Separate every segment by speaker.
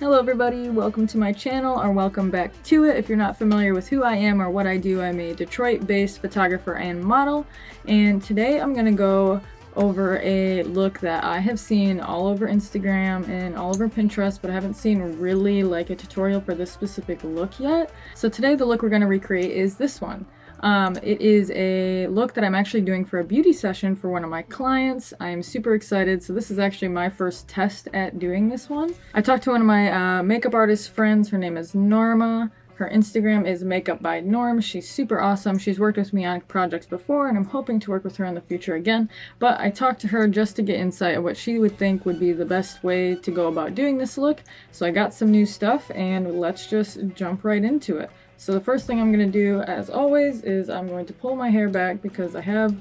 Speaker 1: Hello everybody, welcome to my channel, or welcome back to it. If you're not familiar with who I am or what I do, I'm a Detroit-based photographer and model, and today I'm going to go over a look that I have seen all over Instagram and all over Pinterest, but I haven't seen really like a tutorial for this specific look yet. So today the look we're going to recreate is this one. It is a look that I'm actually doing for a beauty session for one of my clients. I'm super excited. So this is actually my first test at doing this one. I talked to one of my makeup artist friends. Her name is Norma. Her Instagram is Makeup by Norm. She's super awesome. She's worked with me on projects before, and I'm hoping to work with her in the future again. But I talked to her just to get insight of what she would think would be the best way to go about doing this look. So I got some new stuff, and let's just jump right into it. So the first thing I'm going to do, as always, is I'm going to pull my hair back because I have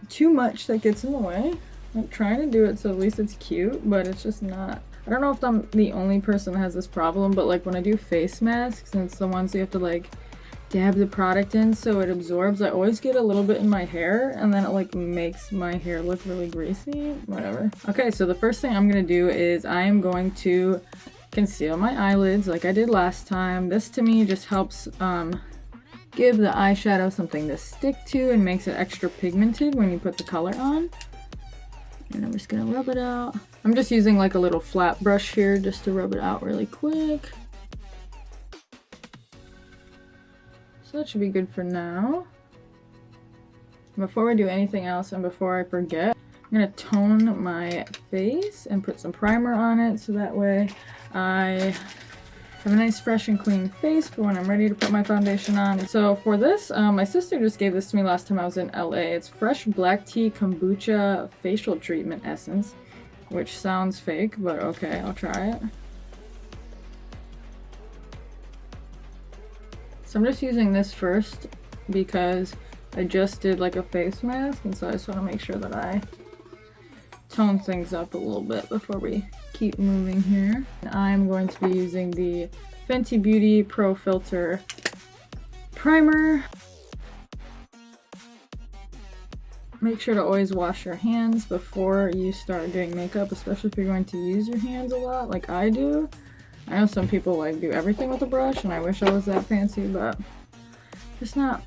Speaker 1: too much that gets in the way. I'm trying to do it so at least it's cute, but it's just not. I don't know if I'm the only person that has this problem, but like when I do face masks, and it's the ones you have to like dab the product in so it absorbs, I always get a little bit in my hair, and then it like makes my hair look really greasy. Whatever. Okay, so the first thing I'm going to do is I am going to conceal my eyelids like I did last time. This to me just helps give the eyeshadow something to stick to and makes it extra pigmented when you put the color on. And I'm just gonna rub it out. I'm just using like a little flat brush here just to rub it out really quick. So that should be good for now. Before we do anything else and before I forget, I'm going to tone my face and put some primer on it so that way I have a nice fresh and clean face for when I'm ready to put my foundation on. So for this, my sister just gave this to me last time I was in LA. It's Fresh Black Tea Kombucha Facial Treatment Essence, which sounds fake, but okay, I'll try it. So I'm just using this first because I just did like a face mask, and so I just want to make sure that I tone things up a little bit before we keep moving here. I'm going to be using the Fenty Beauty Pro Filter primer. Make sure to always wash your hands before you start doing makeup, especially if you're going to use your hands a lot like I do. I know some people like do everything with a brush, and I wish I was that fancy, but it's not.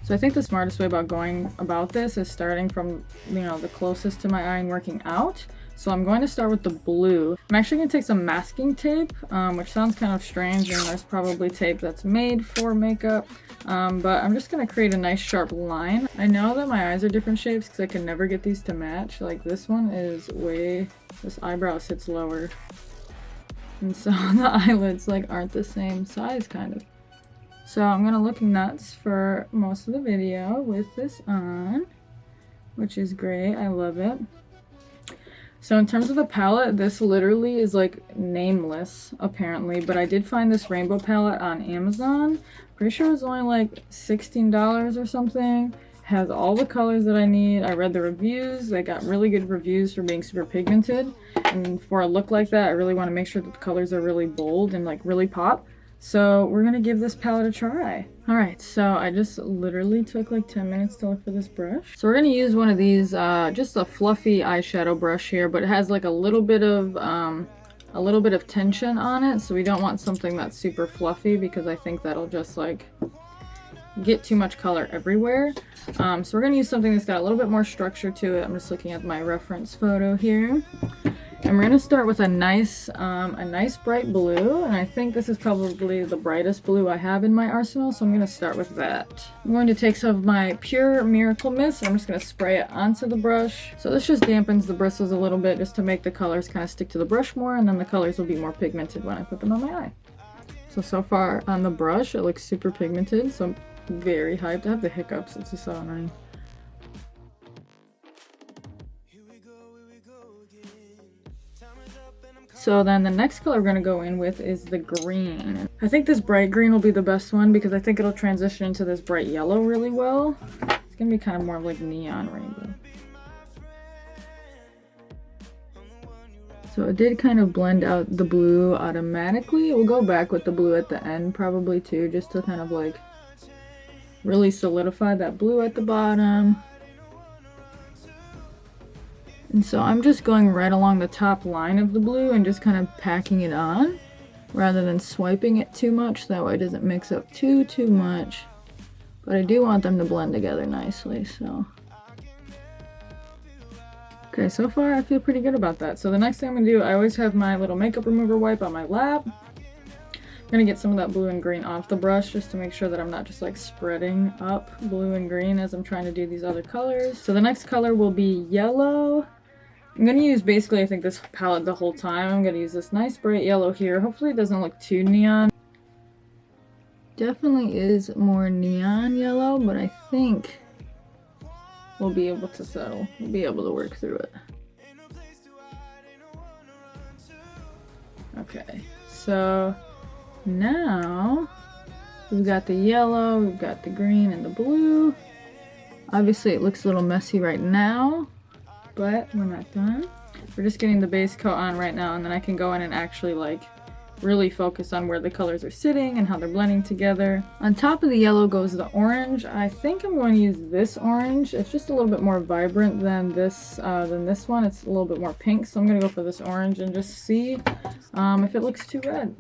Speaker 1: So I think the smartest way about going about this is starting from, you know, the closest to my eye and working out. So I'm going to start with the blue. I'm actually going to take some masking tape, which sounds kind of strange, and there's probably tape that's made for makeup. But I'm just going to create a nice sharp line. I know that my eyes are different shapes because I can never get these to match. Like this one is this eyebrow sits lower. And so the eyelids like aren't the same size kind of. So I'm gonna look nuts for most of the video with this on, which is great. I love it. So in terms of the palette, this literally is like nameless apparently, but I did find this rainbow palette on Amazon. Pretty sure it was only like $16 or something. Has all the colors that I need. I read the reviews. They got really good reviews for being super pigmented. And for a look like that, I really want to make sure that the colors are really bold and like really pop. So we're gonna give this palette a try. Alright, so I just literally took like 10 minutes to look for this brush. So we're gonna use one of these, just a fluffy eyeshadow brush here, but it has like a little bit of tension on it. So we don't want something that's super fluffy because I think that'll just like get too much color everywhere. So we're gonna use something that's got a little bit more structure to it. I'm just looking at my reference photo here. And we're going to start with a nice bright blue, and I think this is probably the brightest blue I have in my arsenal, so I'm going to start with that. I'm going to take some of my Pure Miracle Mist, and I'm just going to spray it onto the brush. So this just dampens the bristles a little bit just to make the colors kind of stick to the brush more, and then the colors will be more pigmented when I put them on my eye. So far on the brush, it looks super pigmented, so I'm very hyped. I have the hiccups, it's just so annoying. So then the next color we're going to go in with is the green. I think this bright green will be the best one because I think it'll transition into this bright yellow really well. It's going to be kind of more like neon rainbow. So it did kind of blend out the blue automatically. We'll go back with the blue at the end probably too, just to kind of like really solidify that blue at the bottom. And so I'm just going right along the top line of the blue and just kind of packing it on. rather than swiping it too much, that way it doesn't mix up too much. But I do want them to blend together nicely, so. Okay, so far I feel pretty good about that. So the next thing I'm gonna do, I always have my little makeup remover wipe on my lap. I'm gonna get some of that blue and green off the brush just to make sure that I'm not just like spreading up blue and green as I'm trying to do these other colors. So the next color will be yellow. I'm gonna use basically, I think, this palette the whole time. I'm gonna use this nice bright yellow here. Hopefully it doesn't look too neon. Definitely is more neon yellow, but I think we'll be able to settle. We'll be able to work through it. Okay, so now we've got the yellow, we've got the green and the blue. Obviously it looks a little messy right now, but we're not done. We're just getting the base coat on right now, and then I can go in and actually like really focus on where the colors are sitting and how they're blending together. On top of the yellow goes the orange. I think I'm going to use this orange. It's just a little bit more vibrant than this one. It's a little bit more pink, so I'm gonna go for this orange and just see if it looks too red.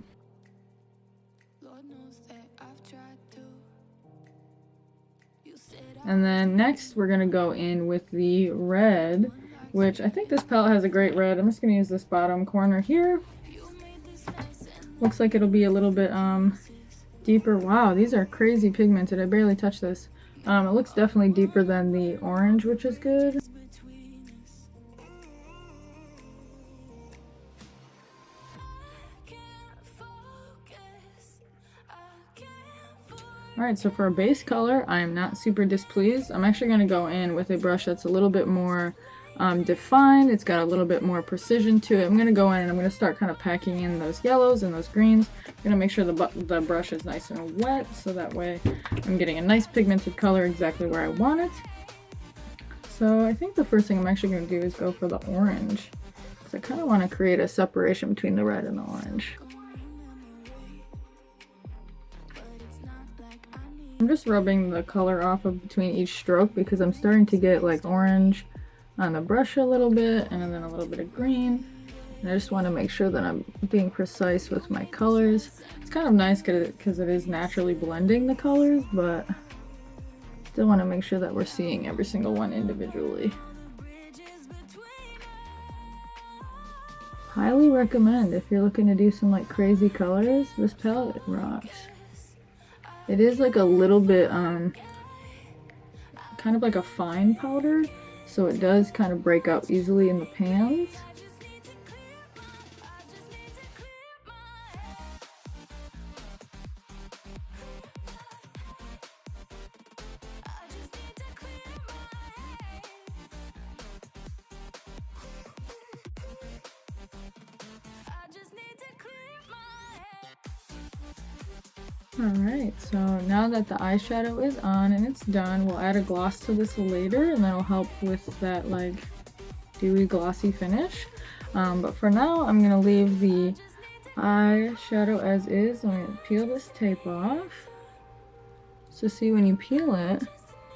Speaker 1: And then next we're gonna go in with the red, which I think this palette has a great red. I'm just gonna use this bottom corner here. Looks like it'll be a little bit deeper. Wow, these are crazy pigmented. I barely touched this. It looks definitely deeper than the orange, which is good. Alright, so for a base color, I am not super displeased. I'm actually going to go in with a brush that's a little bit more defined. It's got a little bit more precision to it. I'm going to go in and I'm going to start kind of packing in those yellows and those greens. I'm going to make sure the brush is nice and wet, so that way I'm getting a nice pigmented color exactly where I want it. So I think the first thing I'm actually going to do is go for the orange, because I kind of want to create a separation between the red and the orange. I'm just rubbing the color off of between each stroke because I'm starting to get like orange on the brush a little bit and then a little bit of green. And I just want to make sure that I'm being precise with my colors. It's kind of nice because it is naturally blending the colors, but still want to make sure that we're seeing every single one individually. Highly recommend if you're looking to do some like crazy colors. This palette rocks. It is like a little bit, kind of like a fine powder, so it does kind of break up easily in the pans. Alright, so now that the eyeshadow is on and it's done, we'll add a gloss to this later, and that'll help with that like dewy glossy finish. But for now, I'm going to leave the eyeshadow as is. I'm going to peel this tape off. So see, when you peel it,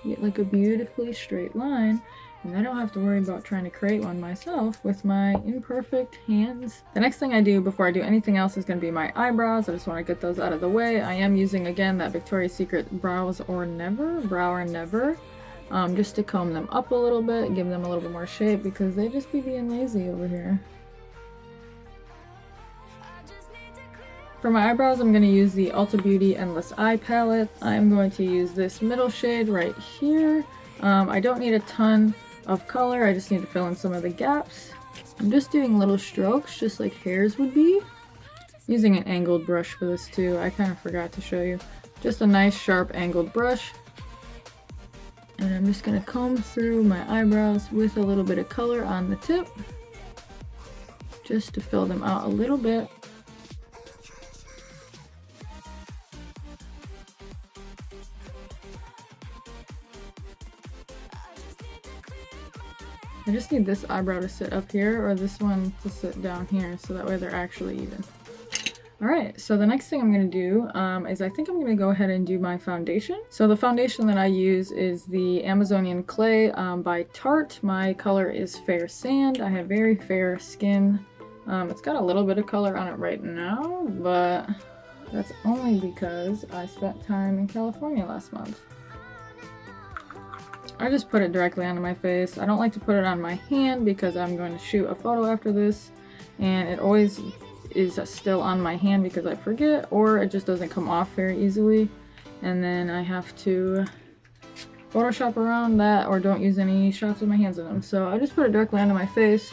Speaker 1: you get like a beautifully straight line. And I don't have to worry about trying to create one myself with my imperfect hands. The next thing I do before I do anything else is going to be my eyebrows. I just want to get those out of the way. I am using, again, that Victoria's Secret Brow or Never, just to comb them up a little bit, give them a little bit more shape, because they just be being lazy over here. For my eyebrows, I'm going to use the Ulta Beauty Endless Eye Palette. I'm going to use this middle shade right here. I don't need a ton of color, I just need to fill in some of the gaps. I'm just doing little strokes, just like hairs would be. Using an angled brush for this too, I kind of forgot to show you. Just a nice sharp angled brush. And I'm just going to comb through my eyebrows with a little bit of color on the tip, just to fill them out a little bit. I just need this eyebrow to sit up here, or this one to sit down here, so that way they're actually even. Alright, so the next thing I'm going to do is I think I'm going to go ahead and do my foundation. So the foundation that I use is the Amazonian Clay by Tarte. My color is Fair Sand. I have very fair skin, It's got a little bit of color on it right now, but that's only because I spent time in California last month. I just put it directly onto my face. I don't like to put it on my hand because I'm going to shoot a photo after this, and it always is still on my hand because I forget, or it just doesn't come off very easily, and then I have to Photoshop around that or don't use any shots with my hands in them. So I just put it directly onto my face.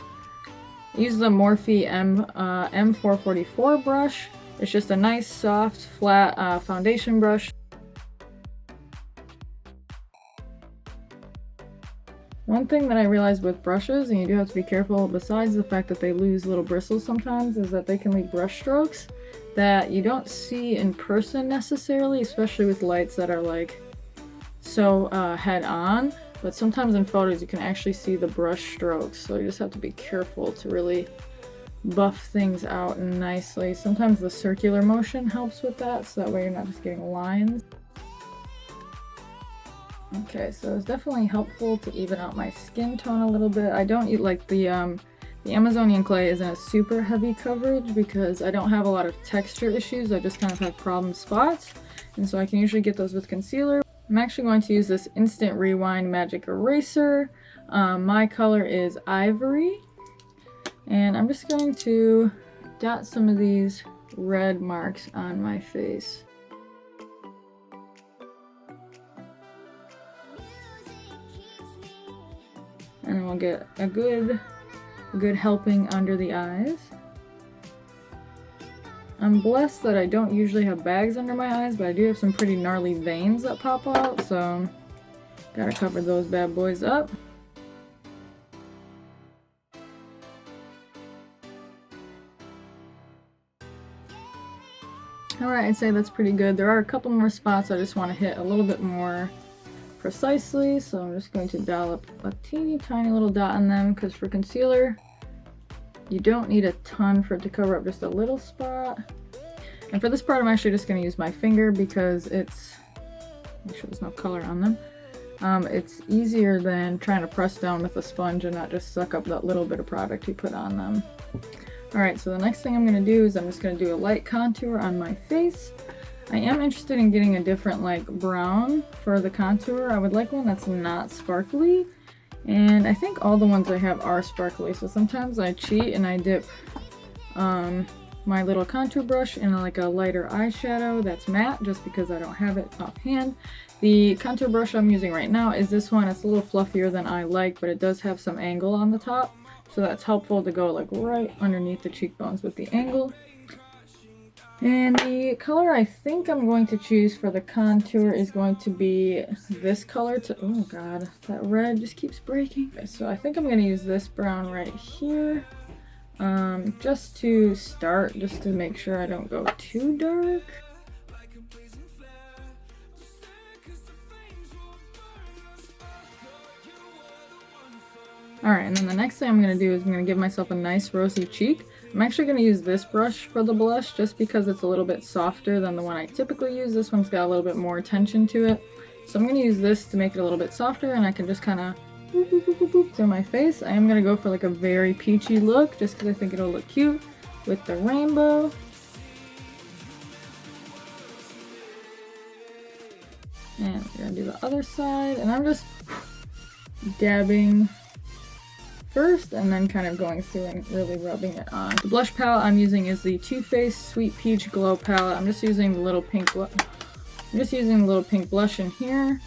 Speaker 1: I use the Morphe M444 brush. It's just a nice, soft, flat foundation brush. One thing that I realized with brushes, and you do have to be careful besides the fact that they lose little bristles sometimes, is that they can leave brush strokes that you don't see in person necessarily, especially with lights that are like so head on, but sometimes in photos you can actually see the brush strokes, so you just have to be careful to really buff things out nicely. Sometimes the circular motion helps with that, so that way you're not just getting lines. Okay, so it's definitely helpful to even out my skin tone a little bit. I don't eat like the Amazonian clay isn't a super heavy coverage because I don't have a lot of texture issues. I just kind of have problem spots, and so I can usually get those with concealer. I'm actually going to use this Instant Rewind Magic Eraser. My color is Ivory, and I'm just going to dot some of these red marks on my face. And then we'll get a good helping under the eyes. I'm blessed that I don't usually have bags under my eyes, but I do have some pretty gnarly veins that pop out, so gotta cover those bad boys up. Alright, I'd say that's pretty good. There are a couple more spots I just want to hit a little bit more precisely, so I'm just going to dollop a teeny tiny little dot on them, because for concealer you don't need a ton for it to cover up just a little spot. And for this part I'm actually just going to use my finger because it's, make sure there's no color on them, it's easier than trying to press down with a sponge and not just suck up that little bit of product you put on them. Alright, so the next thing I'm going to do is I'm just going to do a light contour on my face. I am interested in getting a different like brown for the contour. I would like one that's not sparkly, and I think all the ones I have are sparkly, so sometimes I cheat and I dip my little contour brush in like a lighter eyeshadow that's matte just because I don't have it offhand. The contour brush I'm using right now is this one. It's a little fluffier than I like, but it does have some angle on the top, so that's helpful to go like right underneath the cheekbones with the angle. And the color I think I'm going to choose for the contour is going to be this color. Oh god, that red just keeps breaking. Okay, so I think I'm going to use this brown right here. Just to start, just to make sure I don't go too dark. Alright, and then the next thing I'm going to do is I'm going to give myself a nice rosy cheek. I'm actually going to use this brush for the blush just because it's a little bit softer than the one I typically use. This one's got a little bit more tension to it. So I'm going to use this to make it a little bit softer, and I can just kind of boop, boop, boop, boop, boop through my face. I am going to go for like a very peachy look just because I think it'll look cute with the rainbow. And we're going to do the other side, and I'm just dabbing first and then kind of going through and really rubbing it on. The blush palette I'm using is the Too Faced Sweet Peach Glow palette. I'm just using the little pink blush in here.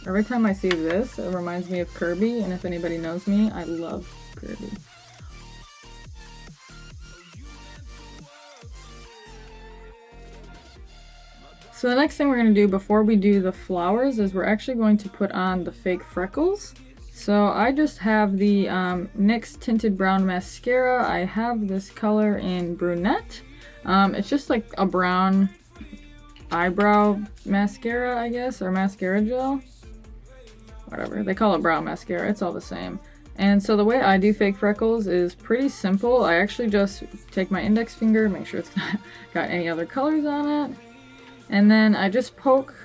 Speaker 1: Every time I see this, it reminds me of Kirby, and if anybody knows me, I love Kirby. So the next thing we're going to do before we do the flowers is we're actually going to put on the fake freckles. So I just have the NYX Tinted Brown Mascara. I have this color in Brunette. It's just like a brown eyebrow mascara, I guess, or mascara gel. Whatever, they call it brown mascara, it's all the same. And so the way I do fake freckles is pretty simple. I actually just take my index finger, make sure it's not got any other colors on it, and then I just poke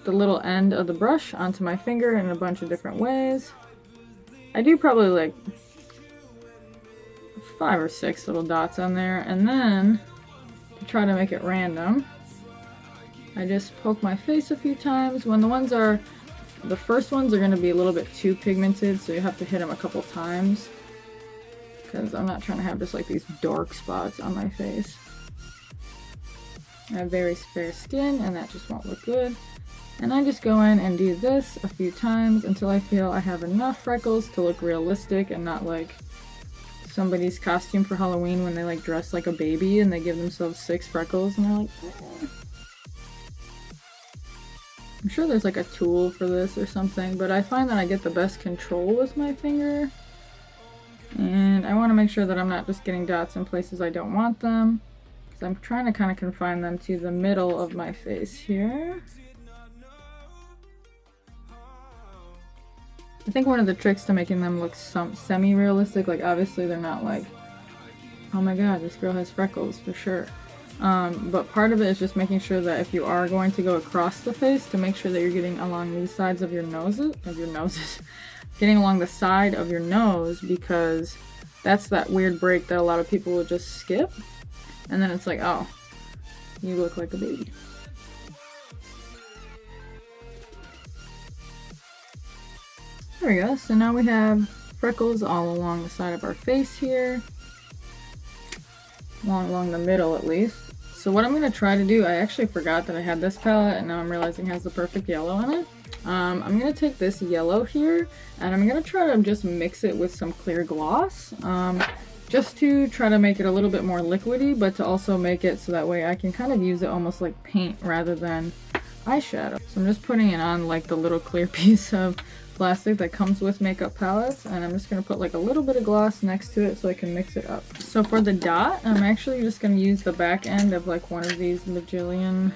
Speaker 1: the little end of the brush onto my finger in a bunch of different ways. I do probably like 5 or 6 little dots on there, and then to try to make it random, I just poke my face a few times. When the first ones are going to be a little bit too pigmented, so you have to hit them a couple times, because I'm not trying to have just like these dark spots on my face. I have very fair skin, and that just won't look good. And I just go in and do this a few times until I feel I have enough freckles to look realistic and not like somebody's costume for Halloween when they like dress like a baby and they give themselves 6 freckles and they're like, eh. I'm sure there's like a tool for this or something, but I find that I get the best control with my finger. And I want to make sure that I'm not just getting dots in places I don't want them. Because I'm trying to kind of confine them to the middle of my face here. I think one of the tricks to making them look semi-realistic, like obviously they're not like, oh my god, this girl has freckles for sure. But part of it is just making sure that if you are going to go across the face, to make sure that you're getting along these sides of your noses, getting along the side of your nose, because that's that weird break that a lot of people will just skip. And then it's like, oh, you look like a baby. There we go. So now we have freckles all along the side of our face here. Along the middle at least. So what I'm going to try to do, I actually forgot that I had this palette and now I'm realizing it has the perfect yellow in it. I'm going to take this yellow here and I'm going to try to just mix it with some clear gloss. Just to try to make it a little bit more liquidy, but to also make it so that way I can kind of use it almost like paint rather than eyeshadow. So I'm just putting it on like the little clear piece of plastic that comes with makeup palettes, and I'm just going to put like a little bit of gloss next to it so I can mix it up. So for the dot, I'm actually just going to use the back end of like one of these gajillion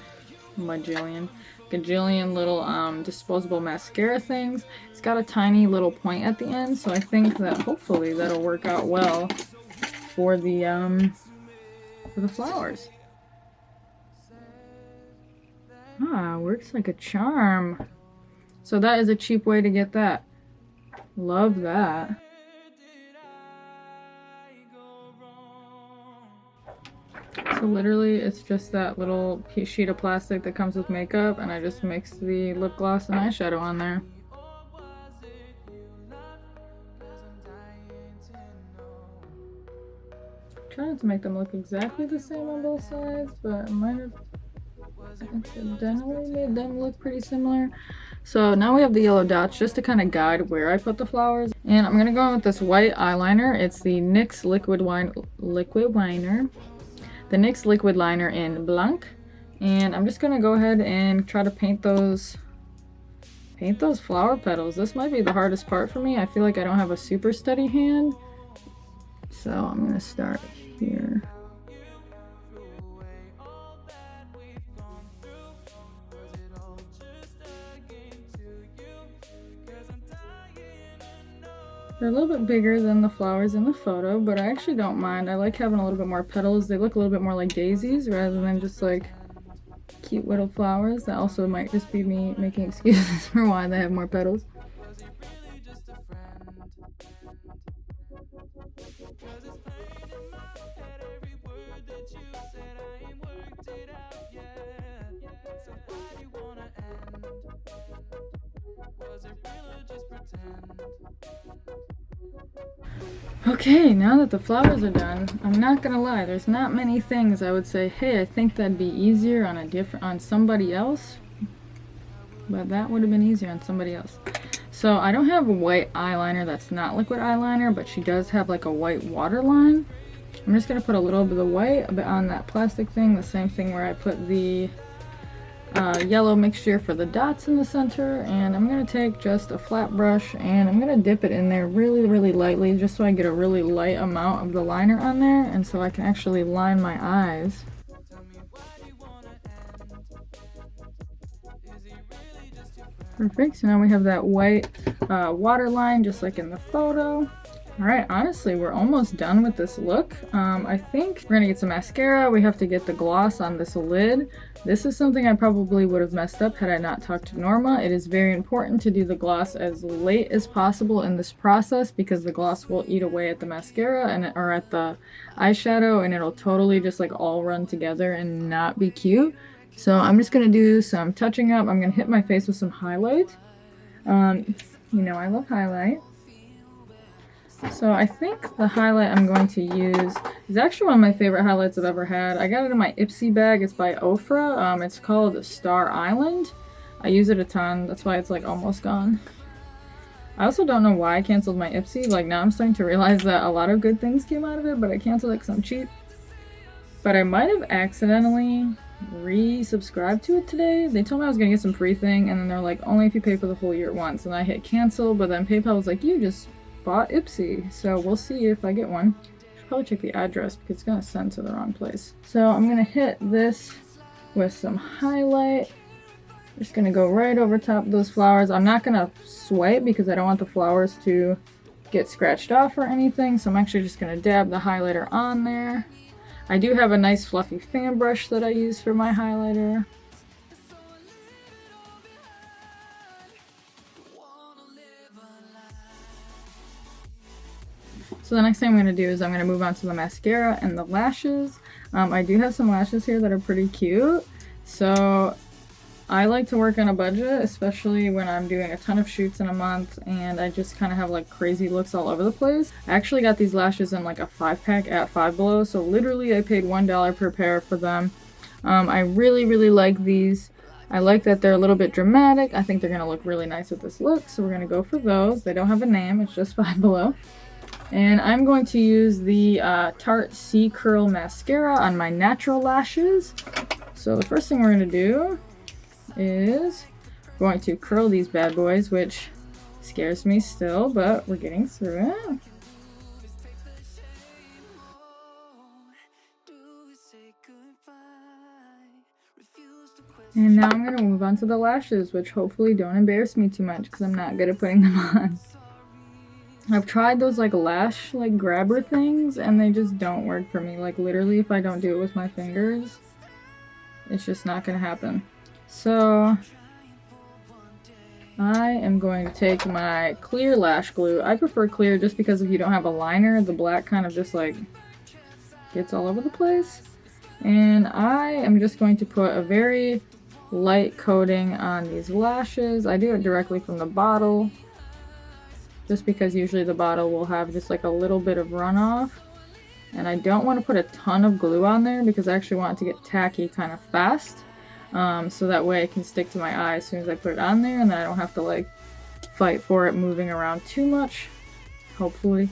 Speaker 1: little disposable mascara things. It's got a tiny little point at the end, so I think that hopefully that'll work out well for the flowers. Ah, works like a charm. So that is a cheap way to get that. Love that. So literally it's just that little sheet of plastic that comes with makeup, and I just mix the lip gloss and eyeshadow on there. Trying to make them look exactly the same on both sides, but I might have accidentally made them look pretty similar. So now we have the yellow dots just to kind of guide where I put the flowers. And I'm going to go in with this white eyeliner. It's the NYX Liquid Liner. The NYX Liquid Liner in Blanc. And I'm just going to go ahead and try to paint those flower petals. This might be the hardest part for me. I feel like I don't have a super steady hand. So I'm going to start here. They're a little bit bigger than the flowers in the photo, but I actually don't mind. I like having a little bit more petals. They look a little bit more like daisies rather than just like cute little flowers. That also might just be me making excuses for why they have more petals. Okay, now that the flowers are done, I'm not gonna lie, there's not many things I would say, hey, I think that'd be easier on somebody else, but that would have been easier on somebody else. So I don't have a white eyeliner that's not liquid eyeliner, but she does have like a white waterline. I'm just gonna put a little bit of the white on that plastic thing, the same thing where I put the yellow mixture for the dots in the center, and I'm going to take just a flat brush and I'm going to dip it in there really lightly just so I get a really light amount of the liner on there, and so I can actually line my eyes. Perfect, so now we have that white water line just like in the photo. Alright, honestly, we're almost done with this look. I think we're gonna get some mascara. We have to get the gloss on this lid. This is something I probably would have messed up had I not talked to Norma. It is very important to do the gloss as late as possible in this process because the gloss will eat away at the mascara or at the eyeshadow, and it'll totally just like all run together and not be cute. So I'm just gonna do some touching up. I'm gonna hit my face with some highlight. You know I love highlight. So I think the highlight I'm going to use is actually one of my favorite highlights I've ever had. I got it in my Ipsy bag. It's by Ofra. It's called Star Island. I use it a ton. That's why it's like almost gone. I also don't know why I canceled my Ipsy. Like now I'm starting to realize that a lot of good things came out of it, but I canceled it because I'm cheap. But I might have accidentally resubscribed to it today. They told me I was going to get some free thing, and then they're like, only if you pay for the whole year at once. And I hit cancel, but then PayPal was like, you just bought Ipsy, so we'll see if I get one. Should probably check the address because it's gonna send to the wrong place. So I'm gonna hit this with some highlight. Just gonna go right over top of those flowers. I'm not gonna swipe because I don't want the flowers to get scratched off or anything, so I'm actually just gonna dab the highlighter on there. I do have a nice fluffy fan brush that I use for my highlighter. So the next thing I'm going to do is I'm going to move on to the mascara and the lashes. I do have some lashes here that are pretty cute. So I like to work on a budget, especially when I'm doing a ton of shoots in a month and I just kind of have like crazy looks all over the place. I actually got these lashes in like a 5-pack at Five Below, so literally I paid $1 per pair for them. I really like these. I like that they're a little bit dramatic. I think they're going to look really nice with this look, so we're going to go for those. They don't have a name, it's just Five Below. And I'm going to use the Tarte C Curl Mascara on my natural lashes. So the first thing we're going to do is we're going to curl these bad boys, which scares me still, but we're getting through it. And now I'm going to move on to the lashes, which hopefully don't embarrass me too much because I'm not good at putting them on. I've tried those like lash like grabber things and they just don't work for me. Like literally if I don't do it with my fingers, it's just not gonna happen. So I am going to take my clear lash glue. I prefer clear just because if you don't have a liner, the black kind of just like gets all over the place. And I am just going to put a very light coating on these lashes. I do it directly from the bottle, just because usually the bottle will have just like a little bit of runoff. And I don't want to put a ton of glue on there because I actually want it to get tacky kind of fast. So that way it can stick to my eye as soon as I put it on there, and then I don't have to like fight for it moving around too much, hopefully.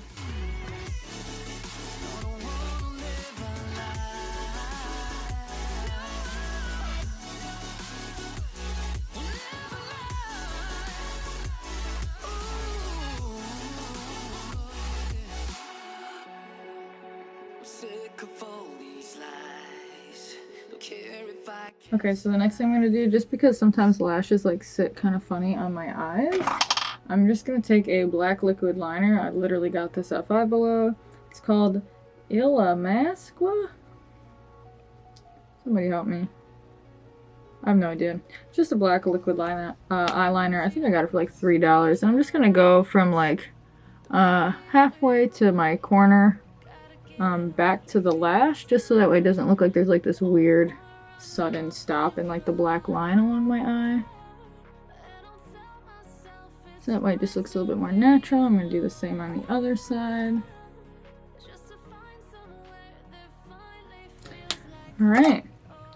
Speaker 1: Okay, so the next thing I'm going to do, just because sometimes lashes like sit kind of funny on my eyes, I'm just going to take a black liquid liner. I literally got this at Five Below. It's called Illamasqua? Somebody help me. I have no idea. Just a black liquid eyeliner. I think I got it for like $3. And I'm just going to go from like halfway to my corner back to the lash, just so that way it doesn't look like there's like this weird sudden stop in like the black line along my eye. So that way it just looks a little bit more natural. I'm going to do the same on the other side. Alright,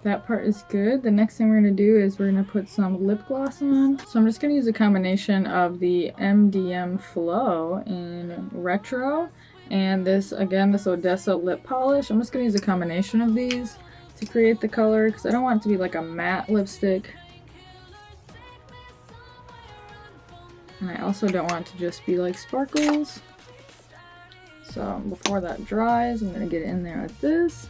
Speaker 1: that part is good. The next thing we're going to do is we're going to put some lip gloss on. So I'm just going to use a combination of the MDM Flow in Retro and this, again, this Odessa lip polish. I'm just going to use a combination of these to create the color because I don't want it to be like a matte lipstick. And I also don't want it to just be like sparkles. So before that dries, I'm going to get it in there like this.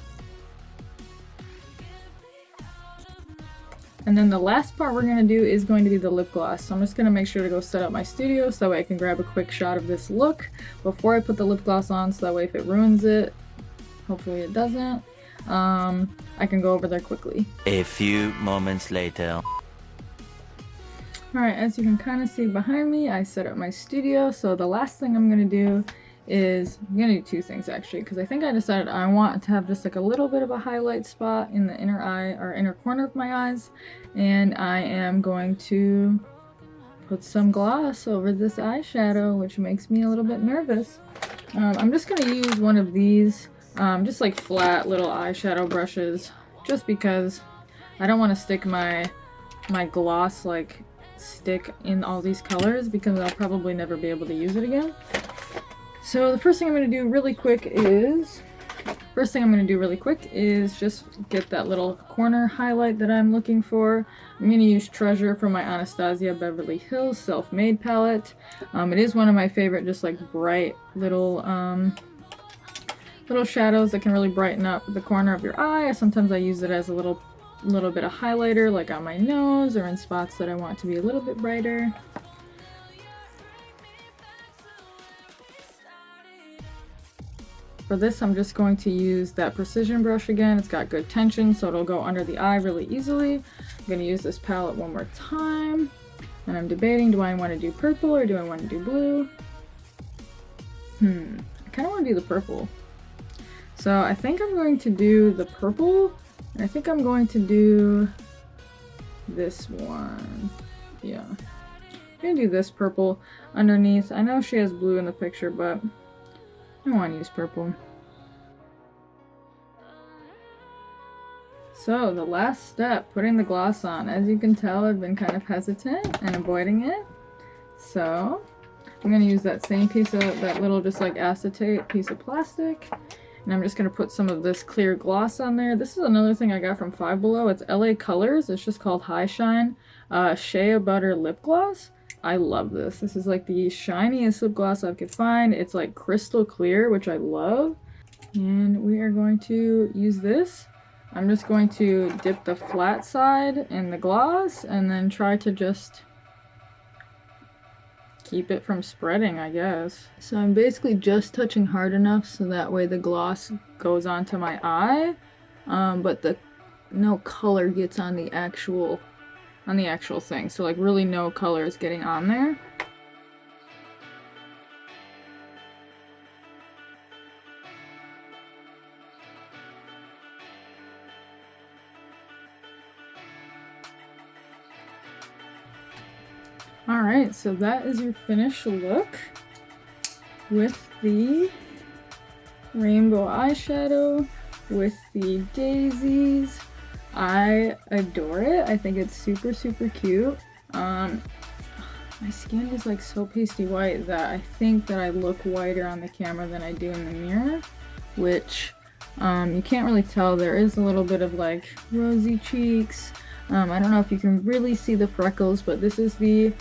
Speaker 1: And then the last part we're going to do is going to be the lip gloss. So I'm just going to make sure to go set up my studio so that way I can grab a quick shot of this look before I put the lip gloss on, so that way if it ruins it, hopefully it doesn't, I can go over there quickly.
Speaker 2: A few moments later.
Speaker 1: Alright, as you can kind of see behind me, I set up my studio. So the last thing I'm going to do is, I'm going to do two things actually, because I think I decided I want to have just like a little bit of a highlight spot in the inner eye or inner corner of my eyes, and I am going to put some gloss over this eyeshadow, which makes me a little bit nervous. I'm just going to use one of these just like flat little eyeshadow brushes, just because I don't want to stick my gloss like stick in all these colors, because I'll probably never be able to use it again. So the first thing I'm going to do really quick is just get that little corner highlight that I'm looking for. I'm going to use Treasure from my Anastasia Beverly Hills Self-Made palette. It is one of my favorite just like bright little shadows that can really brighten up the corner of your eye. Sometimes I use it as a little bit of highlighter, like on my nose or in spots that I want to be a little bit brighter. For this, I'm just going to use that precision brush again. It's got good tension, so it'll go under the eye really easily. I'm going to use this palette one more time, and I'm debating, do I want to do purple or do I want to do blue? I kind of want to do the purple. So I think I'm going to do the purple, and I think I'm going to do this one. Yeah. I'm going to do this purple underneath. I know she has blue in the picture, but I want to use purple. So the last step, putting the gloss on. As you can tell, I've been kind of hesitant and avoiding it. So I'm going to use that same piece of, that little just like acetate piece of plastic. And I'm just going to put some of this clear gloss on there. This is another thing I got from Five Below. It's LA Colors. It's just called High Shine Shea Butter Lip Gloss. I love this. This is like the shiniest lip gloss I could find. It's like crystal clear, which I love. And we are going to use this. I'm just going to dip the flat side in the gloss and then try to just keep it from spreading, I guess. So I'm basically just touching hard enough so that way the gloss goes onto my eye, but no color gets on the actual thing. So like really no color is getting on there. Alright, so that is your finished look with the rainbow eyeshadow, with the daisies. I adore it. I think it's super, super cute. My skin is like so pasty white that I think that I look whiter on the camera than I do in the mirror, which you can't really tell. There is a little bit of like rosy cheeks. I don't know if you can really see the freckles, but this is the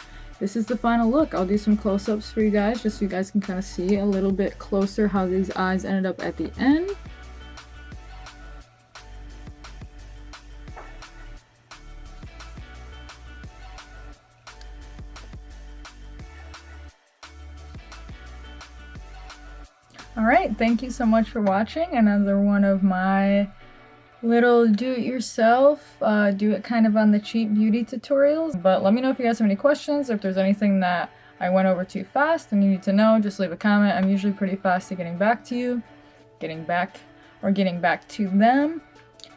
Speaker 1: final look. I'll do some close-ups for you guys just so you guys can kind of see a little bit closer how these eyes ended up at the end. Alright, thank you so much for watching another one of my little do-it-yourself, do it kind of on the cheap beauty tutorials. But let me know if you guys have any questions, if there's anything that I went over too fast and you need to know, just leave a comment. I'm usually pretty fast at getting back to you, getting back to them.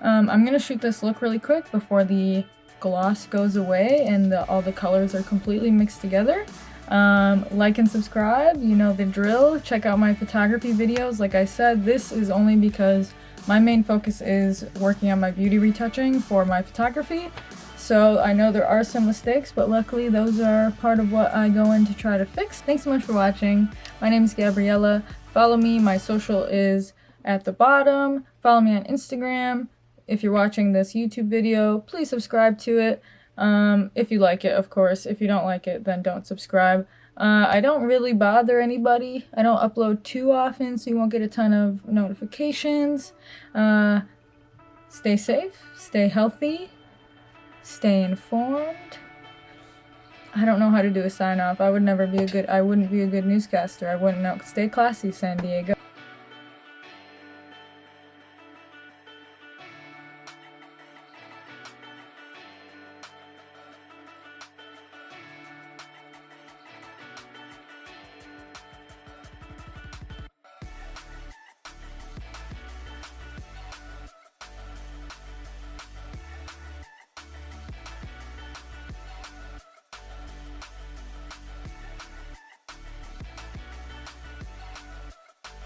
Speaker 1: I'm gonna shoot this look really quick before the gloss goes away and all the colors are completely mixed together. Like and subscribe, you know the drill. Check out my photography videos. Like I said, this is only because my main focus is working on my beauty retouching for my photography. So I know there are some mistakes, but luckily those are part of what I go in to try to fix. Thanks so much for watching. My name is Gabriella. Follow me. My social is at the bottom. Follow me on Instagram. If you're watching this YouTube video, please subscribe to it. If you like it, of course. If you don't like it, then don't subscribe. I don't really bother anybody. I don't upload too often, so you won't get a ton of notifications. Stay safe, stay healthy, Stay informed. I don't know how to do a sign off. I wouldn't be a good newscaster. I wouldn't know. Stay classy, San Diego.